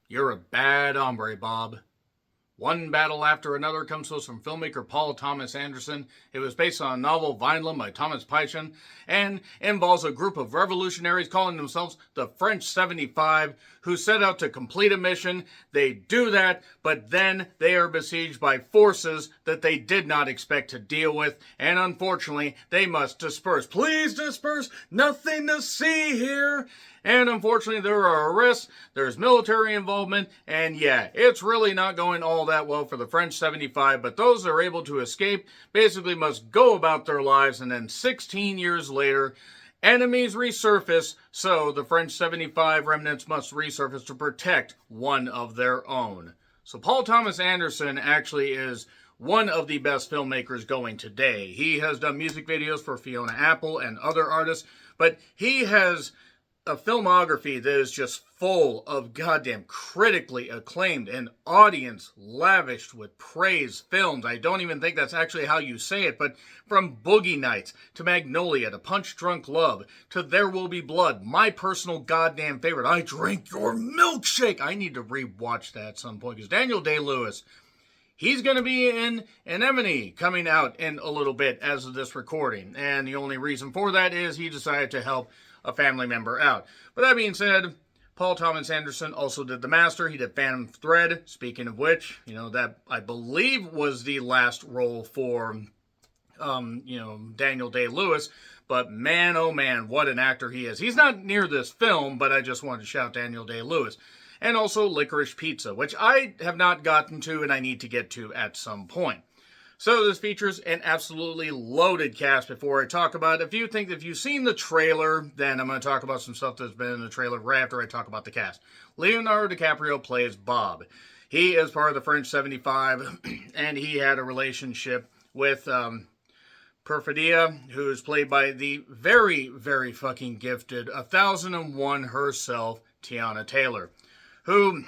You're a bad hombre, Bob. One battle after another comes to us from filmmaker Paul Thomas Anderson. It was based on a novel Vineland by Thomas Pynchon and involves a group of revolutionaries calling themselves the French 75 who set out to complete a mission. They do that, but then they are besieged by forces that they did not expect to deal with, and unfortunately, they must disperse. Please disperse! Nothing to see here! And unfortunately, there are arrests, there's military involvement, and yeah, it's really not going all that well for the French 75, but those that are able to escape basically must go about their lives, and then 16 years later, enemies resurface, so the French 75 remnants must resurface to protect one of their own. So Paul Thomas Anderson actually is one of the best filmmakers going today. He has done music videos for Fiona Apple and other artists, but he has a filmography that is just full of goddamn critically acclaimed and audience lavished with praise films. I don't even think that's actually how you say it, but from Boogie Nights to Magnolia to Punch Drunk Love to There Will Be Blood, my personal goddamn favorite, I Drink Your Milkshake. I need to rewatch that at some point because Daniel Day-Lewis, he's going to be in Anemone coming out in a little bit as of this recording, and the only reason for that is he decided to help a family member out. But that being said, Paul Thomas Anderson also did The Master. He did Phantom Thread. Speaking of which, that I believe was the last role for, Daniel Day-Lewis. But man, oh man, what an actor he is. He's not near this film, but I just wanted to shout Daniel Day-Lewis. And also Licorice Pizza, which I have not gotten to and I need to get to at some point. So this features an absolutely loaded cast before I talk about it. If you've seen the trailer, then I'm going to talk about some stuff that's been in the trailer right after I talk about the cast. Leonardo DiCaprio plays Bob. He is part of the French 75, and he had a relationship with Perfidia, who is played by the very, very fucking gifted 1001 herself, Tiana Taylor, who,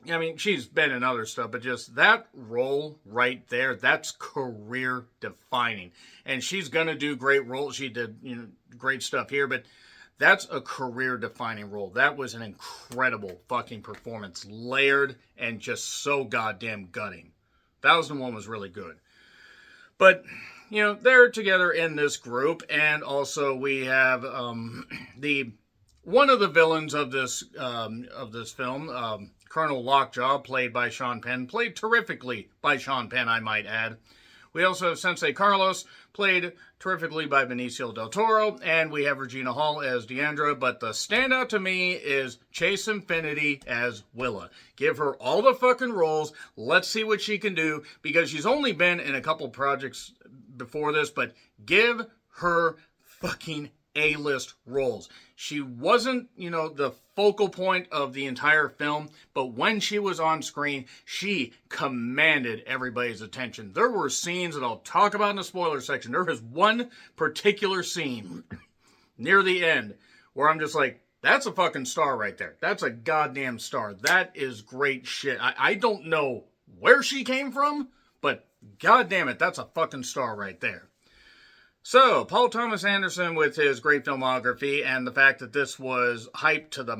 I mean, she's been in other stuff, but just that role right there, that's career defining. And she's going to do great roles. She did, great stuff here, but that's a career defining role. That was an incredible fucking performance. Layered and just so goddamn gutting. 1001 was really good. But, they're together in this group, and also we have one of the villains of this film, Colonel Lockjaw, played by Sean Penn, played terrifically by Sean Penn, I might add. We also have Sensei Carlos, played terrifically by Benicio del Toro, and we have Regina Hall as Deandra, but the standout to me is Chase Infinity as Willa. Give her all the fucking roles, let's see what she can do, because she's only been in a couple projects before this, but give her fucking A-list roles. She wasn't, the focal point of the entire film, but when she was on screen, she commanded everybody's attention. There were scenes that I'll talk about in the spoiler section. There was one particular scene near the end where I'm just like, that's a fucking star right there. That's a goddamn star. That is great shit. I don't know where she came from, but goddamn it, that's a fucking star right there. So, Paul Thomas Anderson with his great filmography and the fact that this was hyped to the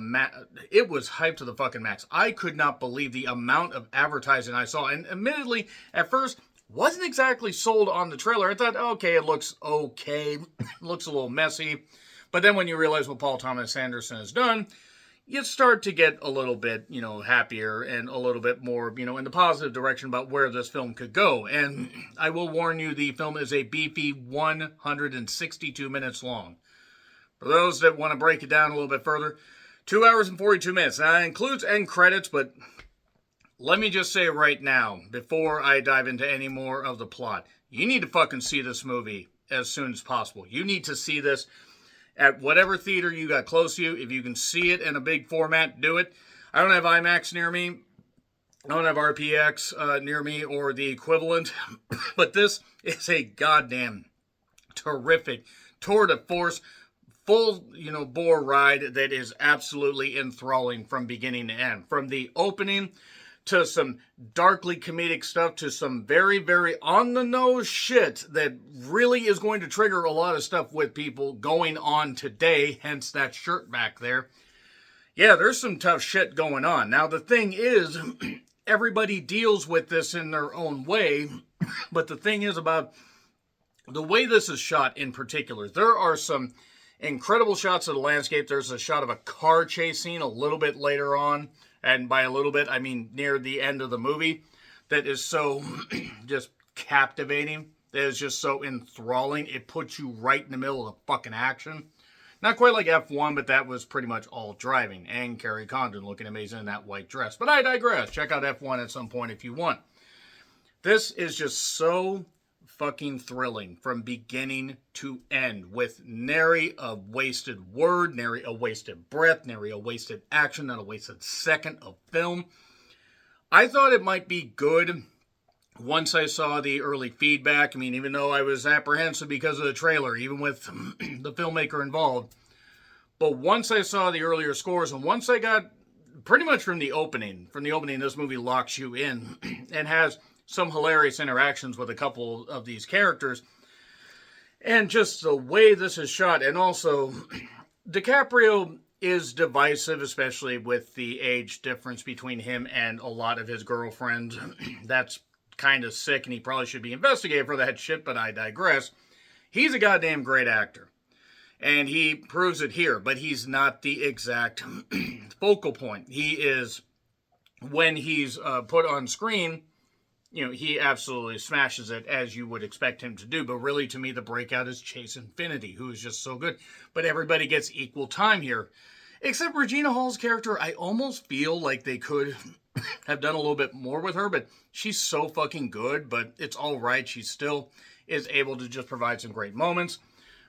it was hyped to the fucking max. I could not believe the amount of advertising I saw. And admittedly, at first, wasn't exactly sold on the trailer. I thought, okay, it looks okay. Looks a little messy. But then when you realize what Paul Thomas Anderson has done, you start to get a little bit, happier and a little bit more, in the positive direction about where this film could go. And I will warn you, the film is a beefy 162 minutes long. For those that want to break it down a little bit further, 2 hours and 42 minutes. Now, that includes end credits, but let me just say right now, before I dive into any more of the plot, you need to fucking see this movie as soon as possible. You need to see this at whatever theater you got close to you. If you can see it in a big format, do it. I don't have IMAX near me. I don't have RPX near me or the equivalent. But this is a goddamn terrific tour de force, full, bore ride that is absolutely enthralling from beginning to end. From the opening to some darkly comedic stuff, to some very, very on-the-nose shit that really is going to trigger a lot of stuff with people going on today, hence that shirt back there. Yeah, there's some tough shit going on. Now, the thing is, everybody deals with this in their own way, but the thing is about the way this is shot in particular, there are some incredible shots of the landscape. There's a shot of a car chase scene a little bit later on, and by a little bit, I mean near the end of the movie, that is so just captivating. That is just so enthralling. It puts you right in the middle of the fucking action. Not quite like F1, but that was pretty much all driving. And Carrie Condon looking amazing in that white dress. But I digress. Check out F1 at some point if you want. This is just so fucking thrilling from beginning to end, with nary a wasted word, nary a wasted breath, nary a wasted action, not a wasted second of film. I thought it might be good once I saw the early feedback. I mean, even though I was apprehensive because of the trailer, even with the filmmaker involved, but once I saw the earlier scores, and once I got pretty much from the opening, this movie locks you in and has some hilarious interactions with a couple of these characters. And just the way this is shot, and also DiCaprio is divisive, especially with the age difference between him and a lot of his girlfriends. That's kind of sick, and he probably should be investigated for that shit, but I digress. He's a goddamn great actor. And he proves it here, but he's not the exact focal point. He is, when he's put on screen, he absolutely smashes it, as you would expect him to do. But really, to me, the breakout is Chase Infinity, who is just so good. But everybody gets equal time here. Except Regina Hall's character, I almost feel like they could have done a little bit more with her, but she's so fucking good, but it's all right. She still is able to just provide some great moments.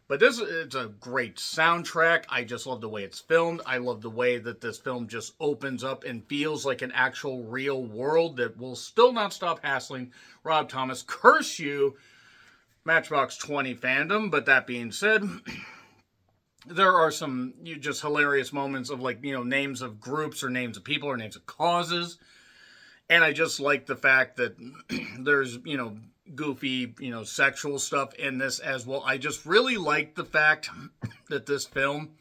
But it's a great soundtrack. I just love the way it's filmed. I love the way that this film just opens up and feels like an actual real world that will still not stop hassling Rob Thomas. Curse you, Matchbox 20 fandom. But that being said, there are some just hilarious moments of names of groups or names of people or names of causes. And I just like the fact that there's, goofy, sexual stuff in this as well. I just really like the fact that this film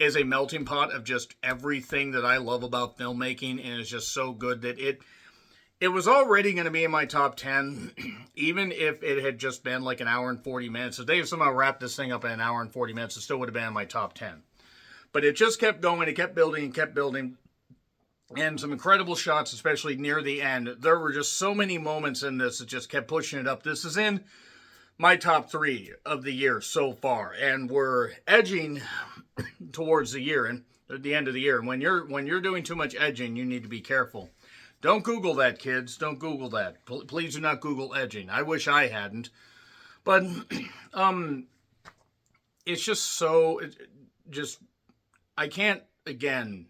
is a melting pot of just everything that I love about filmmaking, and it's just so good that it was already going to be in my top 10, even if it had just been like an hour and 40 minutes. If they somehow wrapped this thing up in an hour and 40 minutes, it still would have been in my top 10. But it just kept going, it kept building, and kept building. And some incredible shots, especially near the end. There were just so many moments in this that just kept pushing it up. This is in my top 3 of the year so far, and we're edging towards the year and at the end of the year. And when you're doing too much edging, you need to be careful. Don't Google that, kids. Don't Google that. Please do not Google edging. I wish I hadn't, but it's just so I can't again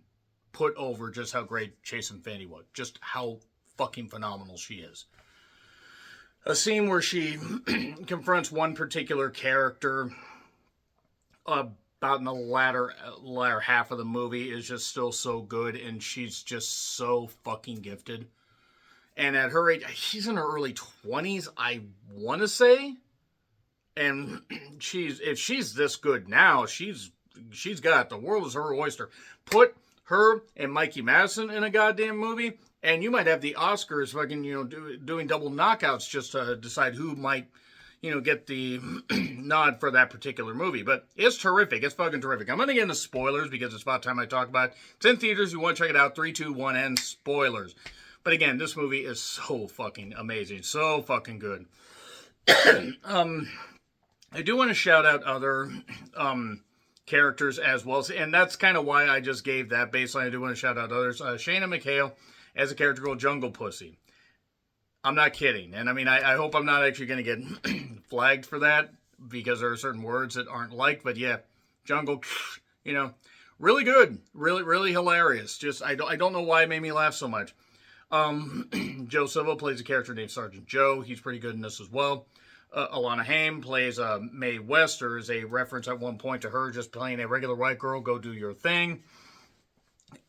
put over just how great Chase Infinity was. Just how fucking phenomenal she is. A scene where she confronts one particular character about in the latter half of the movie is just still so good, and she's just so fucking gifted. And at her age, she's in her early 20s, I want to say. And if she's this good now, she's got the world is her oyster. Put her and Mikey Madison in a goddamn movie, and you might have the Oscars fucking, doing double knockouts just to decide who might, get the nod for that particular movie. But it's terrific. It's fucking terrific. I'm going to get into spoilers because it's about time I talk about it. It's in theaters. You want to check it out. 3, 2, 1, and spoilers. But again, this movie is so fucking amazing. So fucking good. I do want to shout out other characters as well, and that's kind of why I just gave that baseline. I do want to shout out others. Shayna McHale as a character called Jungle Pussy. I'm not kidding, and I mean I hope I'm not actually going to get flagged for that because there are certain words that aren't liked. But yeah, Jungle, really good, really hilarious. Just I don't know why it made me laugh so much. Joe Silva plays a character named Sergeant Joe. He's pretty good in this as well. Alana Haim plays Mae West. There is a reference at one point to her just playing a regular white girl. Go do your thing.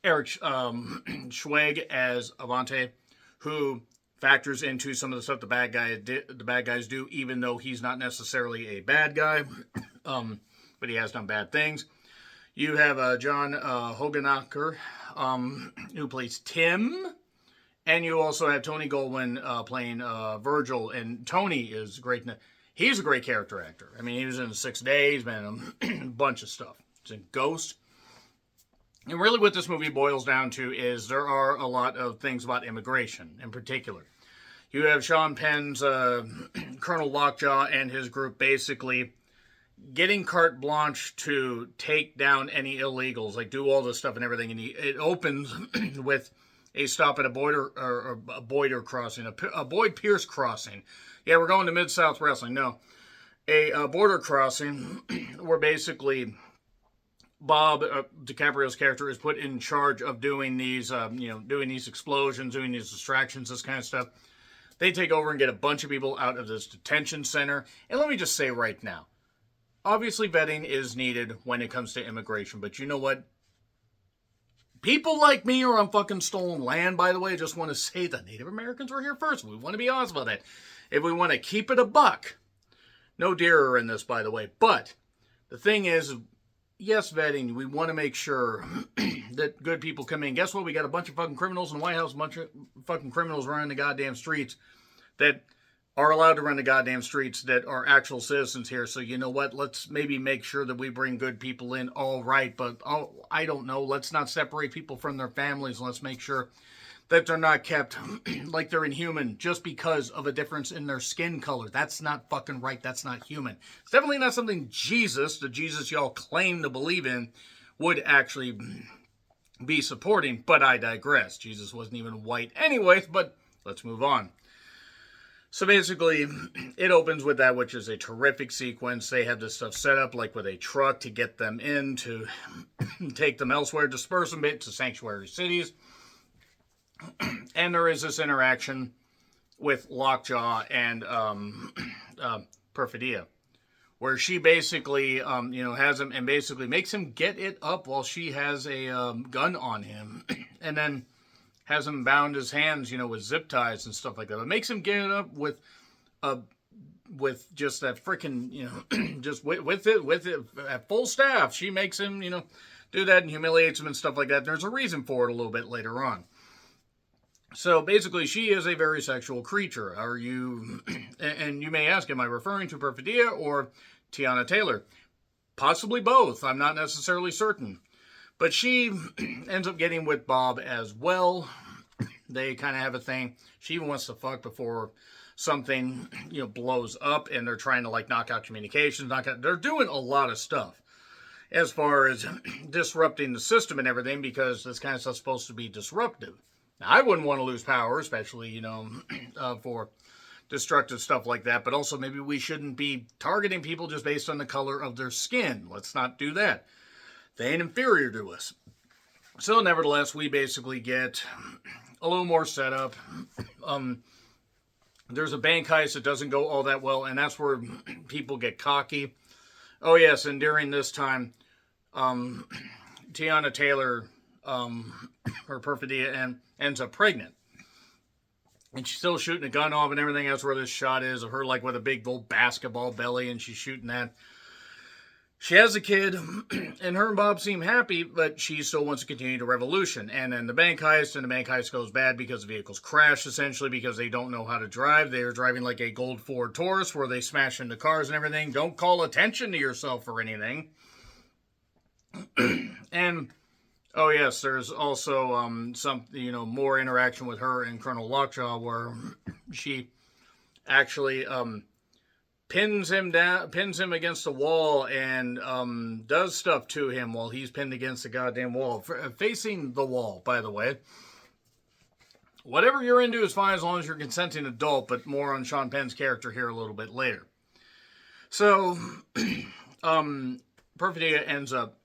Eric Schweg as Avante, who factors into some of the stuff the bad guys do, even though he's not necessarily a bad guy, but he has done bad things. You have John Hogenacker, who plays Tim. And you also have Tony Goldwyn playing Virgil. And Tony is great. He's a great character actor. I mean, he was in 6 Days, man, a bunch of stuff. He's in Ghost. And really what this movie boils down to is there are a lot of things about immigration in particular. You have Sean Penn's Colonel Lockjaw and his group basically getting carte blanche to take down any illegals, like do all this stuff and everything. And it opens with a stop at a Boyd crossing, a Boyd Pierce crossing. Yeah, we're going to Mid-South Wrestling. No, a border crossing where basically Bob DiCaprio's character is put in charge of doing these, doing these explosions, doing these distractions, this kind of stuff. They take over and get a bunch of people out of this detention center. And let me just say right now, obviously vetting is needed when it comes to immigration, but you know what? People like me are on fucking stolen land, by the way. I just want to say that Native Americans were here first. We want to be honest about that. If we want to keep it a buck, no deer are in this, by the way. But the thing is, yes, vetting, we want to make sure that good people come in. Guess what? We got a bunch of fucking criminals in the White House, a bunch of fucking criminals running the goddamn streets that are allowed to run the goddamn streets that are actual citizens here. So you know what? Let's maybe make sure that we bring good people in. All right, but I don't know. Let's not separate people from their families. Let's make sure that they're not kept like they're inhuman just because of a difference in their skin color. That's not fucking right. That's not human. It's definitely not something Jesus, the Jesus y'all claim to believe in, would actually be supporting. But I digress. Jesus wasn't even white anyways, but let's move on. So basically, it opens with that, which is a terrific sequence. They have this stuff set up, like with a truck, to get them in, to take them elsewhere, disperse them to sanctuary cities. And there is this interaction with Lockjaw and Perfidia, where she basically, has him and basically makes him get it up while she has a gun on him, and then has him bound his hands, with zip ties and stuff like that. It makes him get it up with just that freaking, just with it at full staff. She makes him, do that and humiliates him and stuff like that. And there's a reason for it a little bit later on. So basically, she is a very sexual creature. Are you, and you may ask, am I referring to Perfidia or Tiana Taylor? Possibly both. I'm not necessarily certain. But she ends up getting with Bob as well. They kind of have a thing. She even wants to fuck before something, blows up, and they're trying to, knock out communications. They're doing a lot of stuff as far as disrupting the system and everything, because this kind of stuff's supposed to be disruptive. Now, I wouldn't want to lose power, especially, for destructive stuff like that. But also, maybe we shouldn't be targeting people just based on the color of their skin. Let's not do that. They ain't inferior to us. So, nevertheless, we basically get a little more setup. There's a bank heist that doesn't go all that well, and that's where people get cocky. Oh, yes, and during this time, Tiana Taylor, her Perfidia, ends up pregnant. And she's still shooting a gun off and everything. That's where this shot is of her, with a big old basketball belly, and she's shooting that. She has a kid, and her and Bob seem happy, but she still wants to continue the revolution. And then the bank heist goes bad because the vehicles crash, essentially, because they don't know how to drive. They are driving like a gold Ford Taurus, where they smash into cars and everything. Don't call attention to yourself or anything. And, oh yes, there's also some, more interaction with her and Colonel Lockjaw, where she actually pins him against the wall and does stuff to him while he's pinned against the goddamn wall, facing the wall, by the way. Whatever you're into is fine as long as you're a consenting adult, but more on Sean Penn's character here a little bit later. So, Perfidia ends up,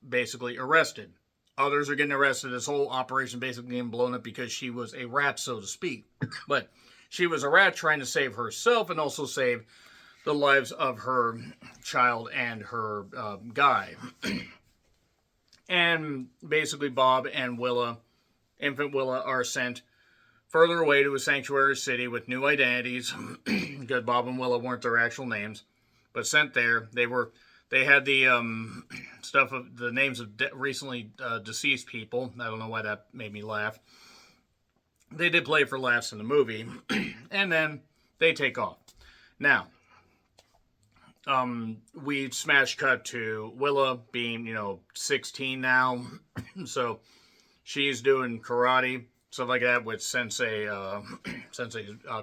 basically arrested. Others are getting arrested. This whole operation basically getting blown up because she was a rat, so to speak. But she was a rat trying to save herself and also save the lives of her child and her guy. And basically Bob and Willa, infant Willa, are sent further away to a sanctuary city with new identities. Because Bob and Willa weren't their actual names, but sent there. They they had the stuff of the names of recently deceased people. I don't know why that made me laugh. They did play for laughs in the movie, and then they take off. Now, we smash cut to Willa being, 16 now, so she's doing karate, stuff like that, with Sensei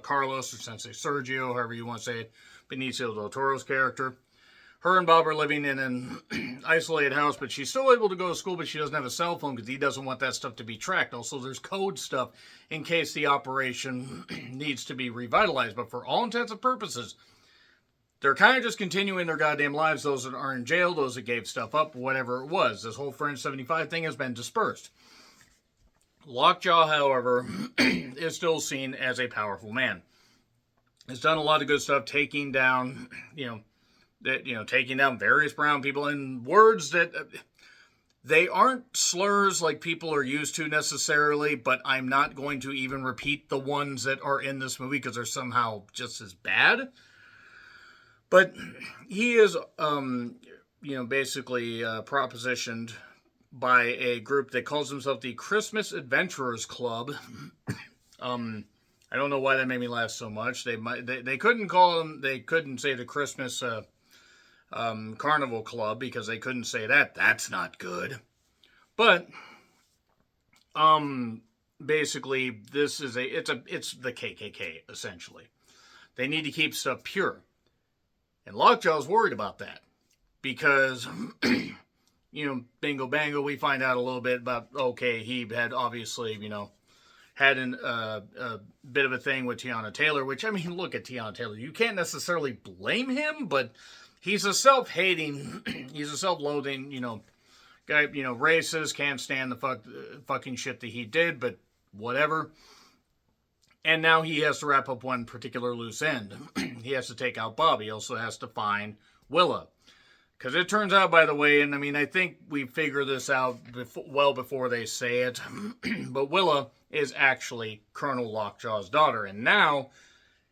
Carlos or Sensei Sergio, however you want to say it, Benicio del Toro's character. Her and Bob are living in an isolated house, but she's still able to go to school, but she doesn't have a cell phone because he doesn't want that stuff to be tracked. Also, there's code stuff in case the operation needs to be revitalized. But for all intents and purposes, they're kind of just continuing their goddamn lives. Those that are in jail, those that gave stuff up, whatever it was. This whole French 75 thing has been dispersed. Lockjaw, however, is still seen as a powerful man. He's done a lot of good stuff, taking down, taking down various brown people in words that they aren't slurs like people are used to necessarily, but I'm not going to even repeat the ones that are in this movie because they're somehow just as bad. But he is, basically propositioned by a group that calls themselves the Christmas Adventurers Club. I don't know why that made me laugh so much. They couldn't say the Christmas Carnival Club because they couldn't say that. That's not good. But basically this is it's the KKK essentially. They need to keep stuff pure. And Lockjaw's worried about that because bingo bango, we find out a little bit about, okay, he had obviously, had a bit of a thing with Tiana Taylor, which, I mean, look at Tiana Taylor. You can't necessarily blame him, but he's a self-hating, he's a self-loathing, guy, racist, can't stand the fucking shit that he did, but whatever. And now he has to wrap up one particular loose end. He has to take out Bob. He also has to find Willa. Because it turns out, by the way, and I mean, I think we figure this out well before they say it, but Willa is actually Colonel Lockjaw's daughter. And now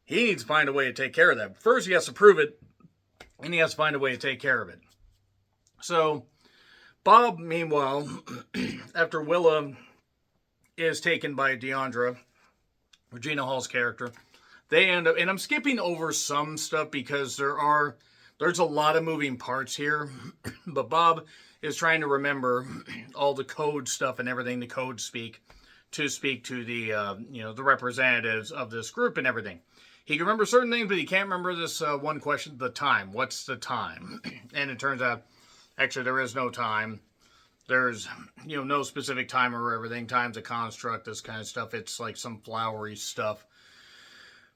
he needs to find a way to take care of that. First, he has to prove it, and he has to find a way to take care of it. So, Bob, meanwhile, after Willa is taken by Deandra, Regina Hall's character, they end up, and I'm skipping over some stuff because there's a lot of moving parts here, but Bob is trying to remember all the code stuff and everything the codes speak to the representatives of this group and everything. He can remember certain things, but he can't remember this one question, the time. What's the time? And it turns out, actually, there is no time. There's, no specific timer or everything. Time's a construct, this kind of stuff. It's like some flowery stuff.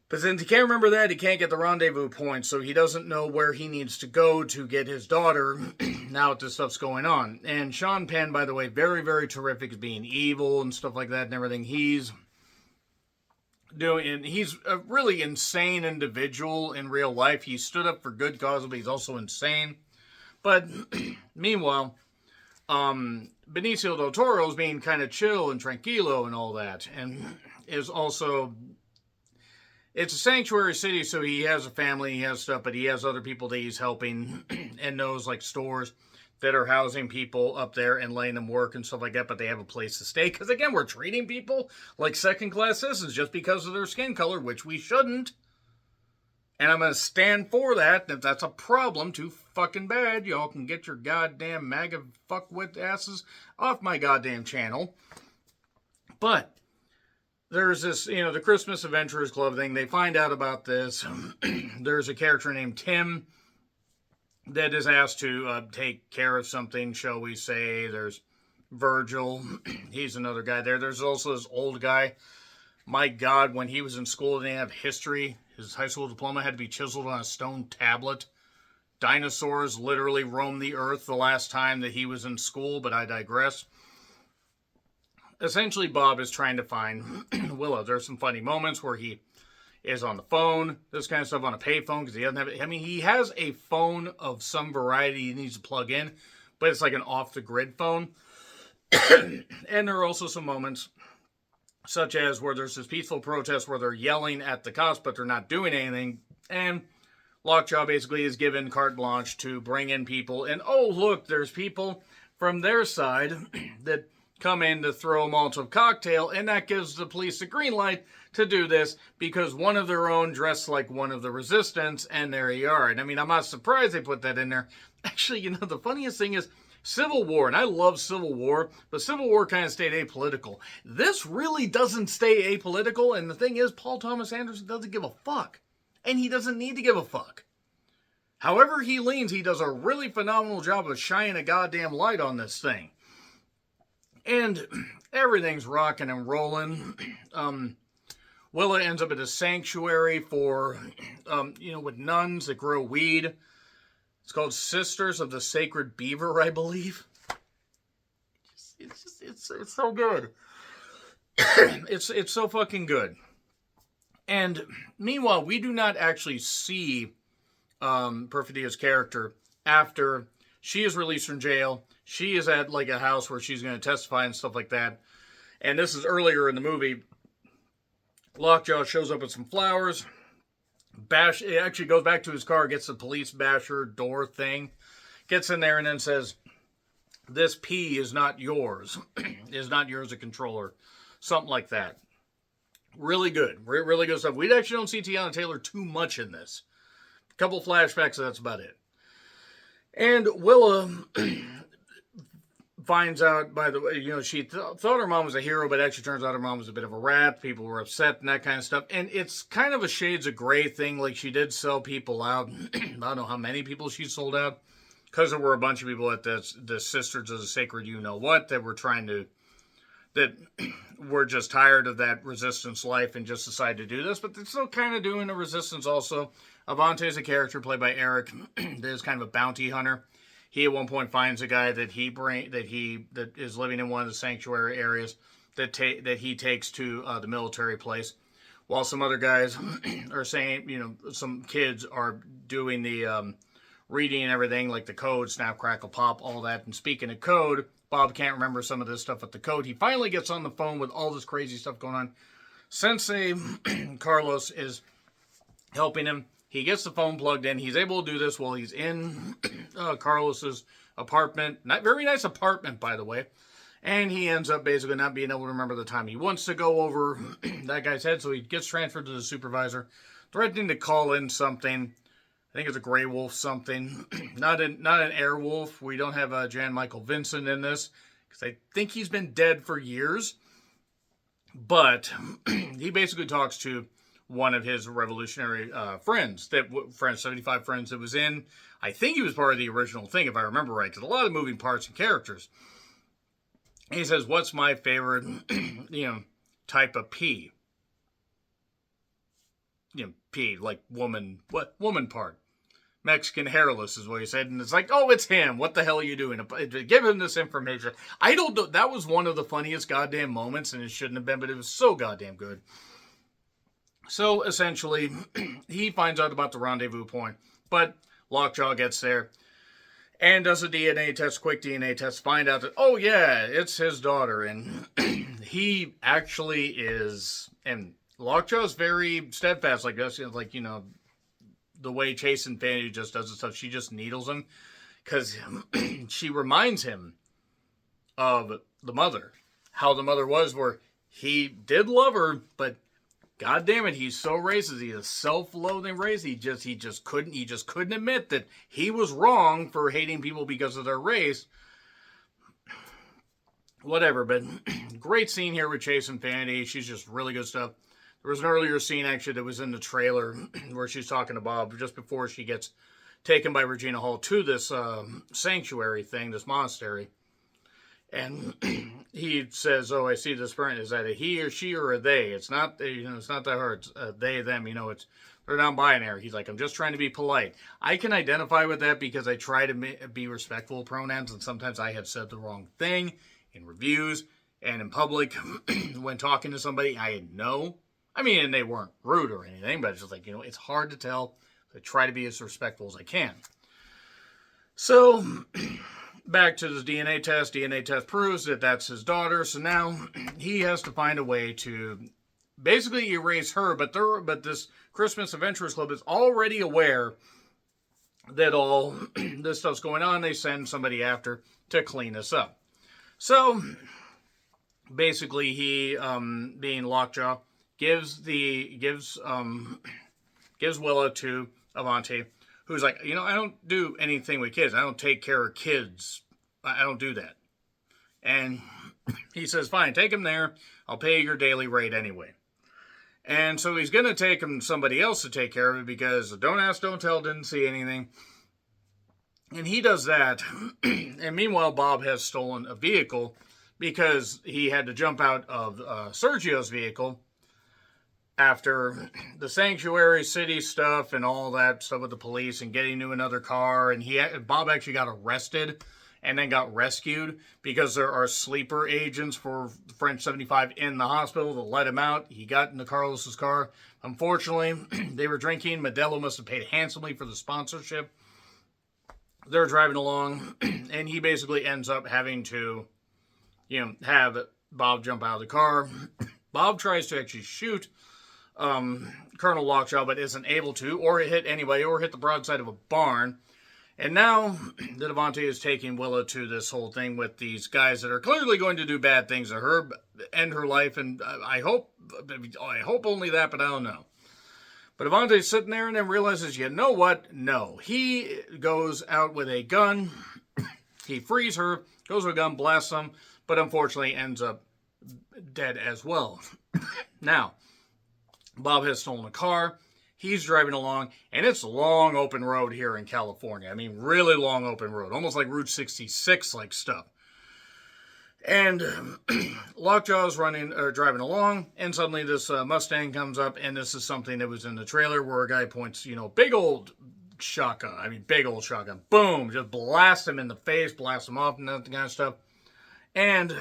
But since he can't remember that, he can't get the rendezvous point, so he doesn't know where he needs to go to get his daughter now that this stuff's going on. And Sean Penn, by the way, very, very terrific at being evil and stuff like that and everything. He's a really insane individual in real life. He stood up for good cause, but he's also insane. But meanwhile, Benicio del Toro's being kind of chill and tranquilo and all that, and is also, it's a sanctuary city, so he has a family, he has stuff, but he has other people that he's helping and knows, like stores that are housing people up there and letting them work and stuff like that, but they have a place to stay, because again, we're treating people like second-class citizens just because of their skin color, which we shouldn't. And I'm going to stand for that. If that's a problem, too fucking bad, y'all can get your goddamn MAGA fuckwit asses off my goddamn channel. But there's this, the Christmas Adventurers Club thing. They find out about this. There's a character named Tim that is asked to take care of something, shall we say. There's Virgil. He's another guy there. There's also this old guy. My God, when he was in school, they didn't have history. His high school diploma had to be chiseled on a stone tablet. Dinosaurs literally roamed the earth the last time that he was in school, but I digress. Essentially, Bob is trying to find Willa. There's some funny moments where he is on the phone, this kind of stuff, on a payphone, because he doesn't have it. I mean, he has a phone of some variety he needs to plug in, but it's like an off-the-grid phone. And there are also some moments, such as where there's this peaceful protest where they're yelling at the cops, but they're not doing anything. And Lockjaw basically is given carte blanche to bring in people, and oh look, there's people from their side that come in to throw a Molotov cocktail, and that gives the police the green light to do this because one of their own dressed like one of the resistance, and there you are. And I mean, I'm not surprised they put that in there. Actually, the funniest thing is Civil War, and I love Civil War, but Civil War kind of stayed apolitical. This really doesn't stay apolitical, and the thing is, Paul Thomas Anderson doesn't give a fuck. And he doesn't need to give a fuck. However he leans, he does a really phenomenal job of shining a goddamn light on this thing. And everything's rocking and rolling. Willa ends up at a sanctuary for, with nuns that grow weed. It's called Sisters of the Sacred Beaver, I believe. It's so good. It's so fucking good. And meanwhile, we do not actually see Perfidia's character after she is released from jail. She is at like a house where she's going to testify and stuff like that. And this is earlier in the movie. Lockjaw shows up with some flowers. It actually goes back to his car, gets the police basher door thing, gets in there and then says, "This P is not yours. Is not yours a controller." Something like that. Really good. Really good stuff. We actually don't see Tiana Taylor too much in this. A couple flashbacks, that's about it. And Willa finds out, by the way, she thought her mom was a hero, but actually turns out her mom was a bit of a rat. People were upset and that kind of stuff. And it's kind of a shades of gray thing. Like, she did sell people out. I don't know how many people she sold out. Because there were a bunch of people at the Sisters of the Sacred You-Know-What that were just tired of that resistance life and just decided to do this. But they're still kind of doing the resistance also. Avante is a character played by Eric that is kind of a bounty hunter. He at one point finds a guy that is living in one of the sanctuary areas that he takes to the military place, while some other guys are saying, some kids are doing the reading and everything, like the code, snap, crackle, pop, all that. And speaking of code, Bob can't remember some of this stuff with the code. He finally gets on the phone with all this crazy stuff going on. Sensei Carlos is helping him. He gets the phone plugged in. He's able to do this while he's in Carlos's apartment. Not very nice apartment, by the way. And he ends up basically not being able to remember the time he wants to go over that guy's head. So he gets transferred to the supervisor, threatening to call in something. I think it's a gray wolf something. Not an air wolf. We don't have Jan Michael Vincent in this, because I think he's been dead for years. But he basically talks to one of his revolutionary friends, 75 friends that was in. I think he was part of the original thing, if I remember right, because a lot of moving parts and characters. And he says, "What's my favorite, type of pea?" Pea, like woman, what woman part? Mexican hairless is what he said. And it's like, oh, it's him. What the hell are you doing? Give him this information. I don't know. That was one of the funniest goddamn moments, and it shouldn't have been, but it was so goddamn good. So, essentially, he finds out about the rendezvous point, but Lockjaw gets there and does a DNA test, quick DNA test, find out that, oh yeah, it's his daughter, and he actually is, and Lockjaw's very steadfast like this, the way Chase and Fanny just does the stuff, she just needles him, because she reminds him of the mother, how the mother was, where he did love her, but God damn it, he's so racist. He's a self-loathing racist. He just couldn't admit that he was wrong for hating people because of their race. Whatever, but great scene here with Chase and Fanny. She's just really good stuff. There was an earlier scene actually that was in the trailer where she's talking to Bob just before she gets taken by Regina Hall to this sanctuary thing, this monastery. And he says, "Oh, I see this friend. Is that a he or she or a they? It's not, it's not that hard. It's they, them. They're non-binary." He's like, "I'm just trying to be polite." I can identify with that because I try to be respectful of pronouns, and sometimes I have said the wrong thing in reviews and in public when talking to somebody I know. And they weren't rude or anything, but it's just like, it's hard to tell. So I try to be as respectful as I can. So, back to the DNA test. DNA test proves that that's his daughter. So now he has to find a way to basically erase her, but this Christmas Adventurers Club is already aware that all this stuff's going on. They send somebody after to clean us up. So basically, he, being Lockjaw, gives Willa to Avanti, who's like, I don't do anything with kids. I don't take care of kids. I don't do that. And he says, fine, take him there. I'll pay your daily rate anyway. And so he's going to take him somebody else to take care of it because don't ask, don't tell, didn't see anything. And he does that. And meanwhile, Bob has stolen a vehicle because he had to jump out of Sergio's vehicle after the Sanctuary City stuff and all that stuff with the police and getting into another car. And Bob actually got arrested and then got rescued because there are sleeper agents for French 75 in the hospital that let him out. He got into Carlos's car. Unfortunately, they were drinking. Modelo must have paid handsomely for the sponsorship. They're driving along, and he basically ends up having to, have Bob jump out of the car. Bob tries to actually shoot Colonel Lockjaw, but isn't able to, or hit anybody, or hit the broadside of a barn. And now the Avanti is taking Willa to this whole thing with these guys that are clearly going to do bad things to her, end her life, and I hope only that, but I don't know. But Avanti's sitting there and then realizes, you know what? No. He goes out with a gun. He frees her, goes with a gun, blasts them, but unfortunately ends up dead as well. Now, Bob has stolen a car. He's driving along, and it's a long open road here in California. I mean, really long open road, almost like Route 66 like stuff. And Lockjaw's driving along, and suddenly this Mustang comes up, and this is something that was in the trailer where a guy points, big old shotgun. I mean, big old shotgun. Boom, just blast him in the face, blast him off, and that kind of stuff. And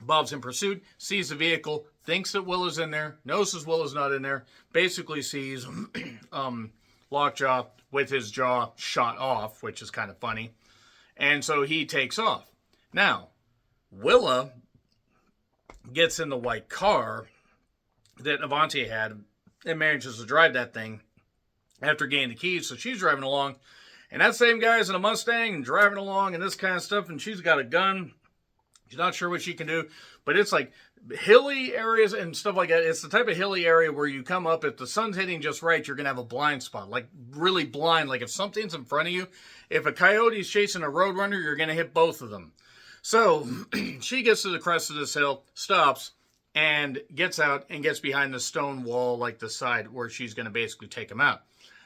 Bob's in pursuit, sees the vehicle, thinks that Willa's in there, notices Willa's not in there, basically sees Lockjaw with his jaw shot off, which is kind of funny. And so he takes off. Now, Willa gets in the white car that Avanti had and manages to drive that thing after gaining the keys. So she's driving along, and that same guy's in a Mustang and driving along and this kind of stuff, and she's got a gun. She's not sure what she can do, but it's like hilly areas and stuff like that. It's the type of hilly area where you come up, if the sun's hitting just right, you're going to have a blind spot, like really blind. Like if something's in front of you, if a coyote's chasing a roadrunner, you're going to hit both of them. So she gets to the crest of this hill, stops, and gets out and gets behind the stone wall, like the side where she's going to basically take him out.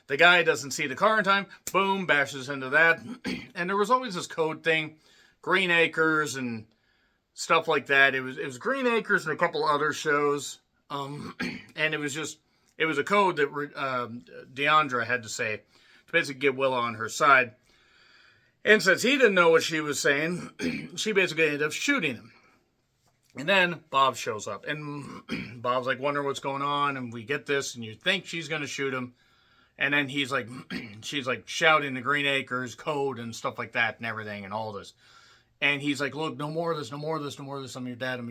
The guy doesn't see the car in time, boom, bashes into that. And there was always this code thing, Green Acres and stuff like that. It was Green Acres and a couple other shows. And it was a code that Deandra had to say to basically get Willa on her side. And since he didn't know what she was saying, she basically ended up shooting him. And then Bob shows up. And Bob's like, wondering what's going on. And we get this. And you think she's going to shoot him. And then she's like shouting the Green Acres code and stuff like that and everything and all this. And he's like, look, no more of this, no more of this, no more of this. I'm your dad,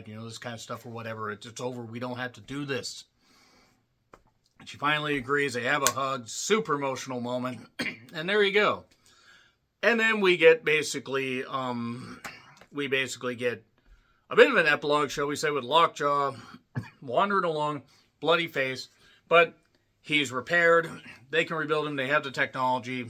this kind of stuff or whatever. It's over. We don't have to do this. And she finally agrees. They have a hug. Super emotional moment. And there you go. And then we get basically get a bit of an epilogue, shall we say, with Lockjaw wandering along, bloody face, but he's repaired. They can rebuild him. They have the technology.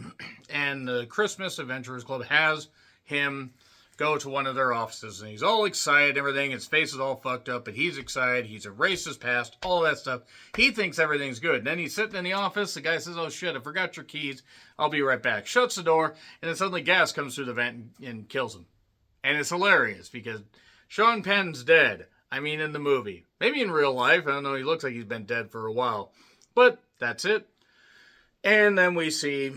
And the Christmas Adventurers Club has him go to one of their offices. And he's all excited and everything. His face is all fucked up, but he's excited. He's erased his past, all that stuff. He thinks everything's good. And then he's sitting in the office. The guy says, oh shit, I forgot your keys. I'll be right back. Shuts the door. And then suddenly gas comes through the vent and kills him. And it's hilarious because Sean Penn's dead. I mean, in the movie. Maybe in real life. I don't know. He looks like he's been dead for a while. But that's it. And then we see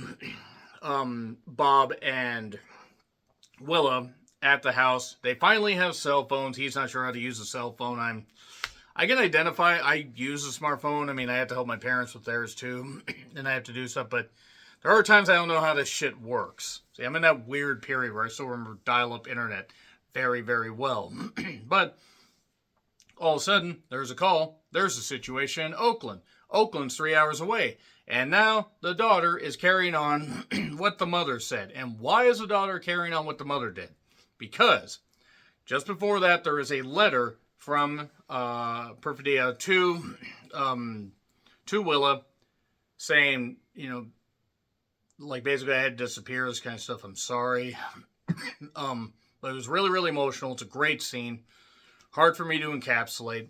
Bob and Willa at the house. They finally have cell phones. He's not sure how to use a cell phone. I can identify. I use a smartphone. I mean, I have to help my parents with theirs too. And I have to do stuff. But there are times I don't know how this shit works. See, I'm in that weird period where I still remember dial-up internet very, very well. But All of a sudden, there's a call. There's a situation in Oakland. Oakland's 3 hours away. And now the daughter is carrying on what the mother said. And why is the daughter carrying on what the mother did? Because just before that, there is a letter from Perfidia to Willa saying, like basically I had to disappear, this kind of stuff. I'm sorry. But it was really, really emotional. It's a great scene. Hard for me to encapsulate.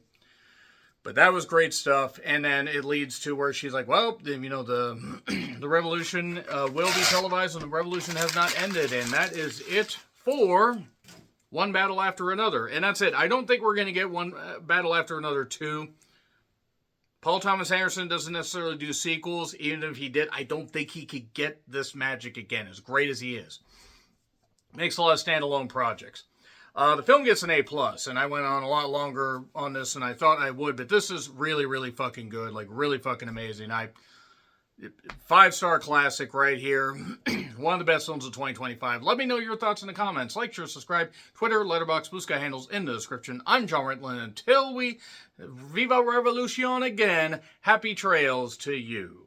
But that was great stuff. And then it leads to where she's like, well, the revolution will be televised and the revolution has not ended. And that is it for One Battle After Another. And that's it. I don't think we're going to get One Battle After Another 2. Paul Thomas Anderson doesn't necessarily do sequels. Even if he did, I don't think he could get this magic again, as great as he is. Makes a lot of standalone projects. The film gets an A+, and I went on a lot longer on this than I thought I would, but this is really, really fucking good. Like, really fucking amazing. 5-star classic right here. One of the best films of 2025. Let me know your thoughts in the comments. Like, share, subscribe. Twitter, Letterboxd, Blue Sky handles in the description. I'm John Ritlin. Until we Viva Revolution again, happy trails to you.